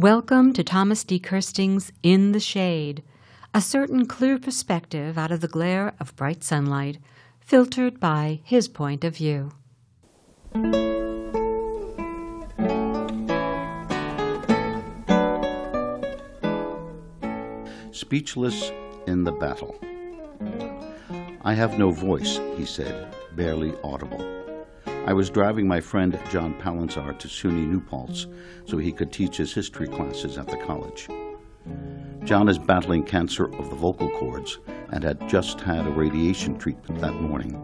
Welcome to Thomas D. Kersting's In the Shade, a certain clear perspective out of the glare of bright sunlight, filtered by his point of view. Speechless in the battle. "I have no voice," he said, barely audible. I was driving my friend John Palinsar to SUNY New Paltz so he could teach his history classes at the college. John is battling cancer of the vocal cords and had just had a radiation treatment that morning.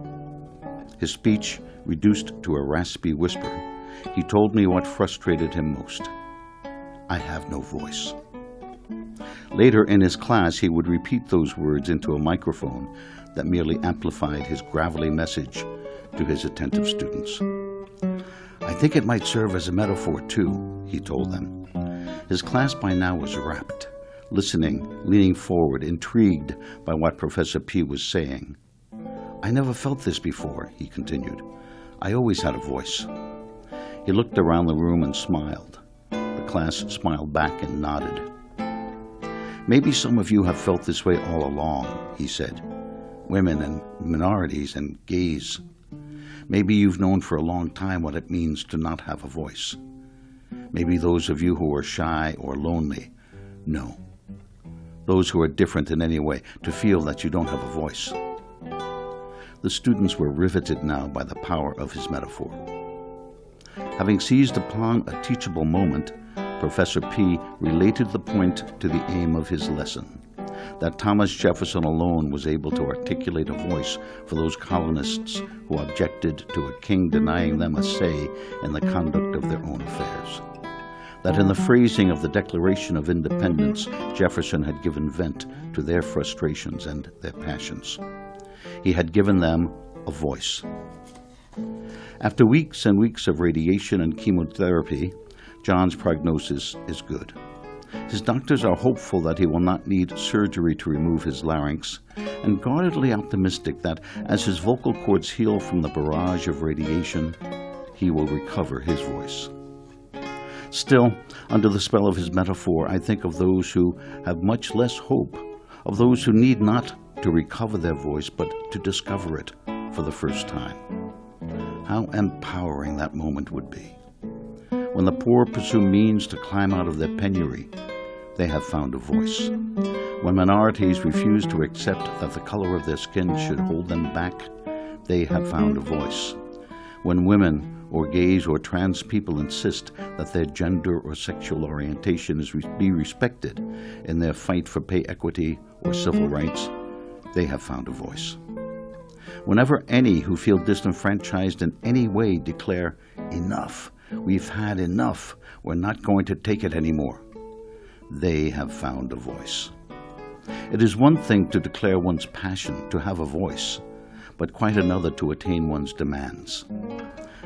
His speech reduced to a raspy whisper. He told me what frustrated him most. "I have no voice." Later in his class, he would repeat those words into a microphone that merely amplified his gravelly message to his attentive students. "I think it might serve as a metaphor, too," he told them. His class by now was rapt, listening, leaning forward, intrigued by what Professor P was saying. "I never felt this before," he continued. "I always had a voice." He looked around the room and smiled. The class smiled back and nodded. "Maybe some of you have felt this way all along," he said. "Women and minorities and gays. Maybe you've known for a long time what it means to not have a voice. Maybe those of you who are shy or lonely know. Those who are different in any way, to feel that you don't have a voice." The students were riveted now by the power of his metaphor. Having seized upon a teachable moment, Professor P related the point to the aim of his lesson, that Thomas Jefferson alone was able to articulate a voice for those colonists who objected to a king denying them a say in the conduct of their own affairs. That in the phrasing of the Declaration of Independence, Jefferson had given vent to their frustrations and their passions. He had given them a voice. After weeks and weeks of radiation and chemotherapy, John's prognosis is good. His doctors are hopeful that he will not need surgery to remove his larynx, and guardedly optimistic that as his vocal cords heal from the barrage of radiation, he will recover his voice. Still, under the spell of his metaphor, I think of those who have much less hope, of those who need not to recover their voice, but to discover it for the first time. How empowering that moment would be. When the poor pursue means to climb out of their penury, they have found a voice. When minorities refuse to accept that the color of their skin should hold them back, they have found a voice. When women or gays or trans people insist that their gender or sexual orientation be respected in their fight for pay equity or civil rights, they have found a voice. Whenever any who feel disenfranchised in any way declare, "Enough, we've had enough, we're not going to take it anymore," they have found a voice. It is one thing to declare one's passion, to have a voice, but quite another to attain one's demands.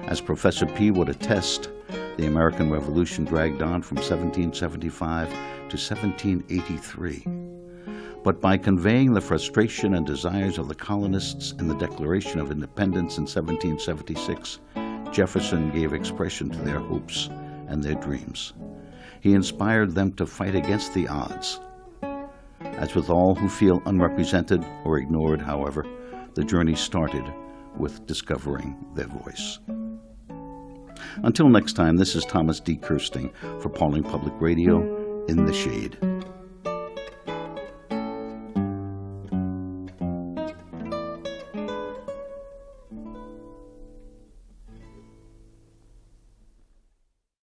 As Professor P would attest, the American Revolution dragged on from 1775 to 1783. But by conveying the frustration and desires of the colonists in the Declaration of Independence in 1776, Jefferson gave expression to their hopes and their dreams. He inspired them to fight against the odds. As with all who feel unrepresented or ignored, however, the journey started with discovering their voice. Until next time, this is Thomas D. Kersting for Pawling Public Radio, In the Shade.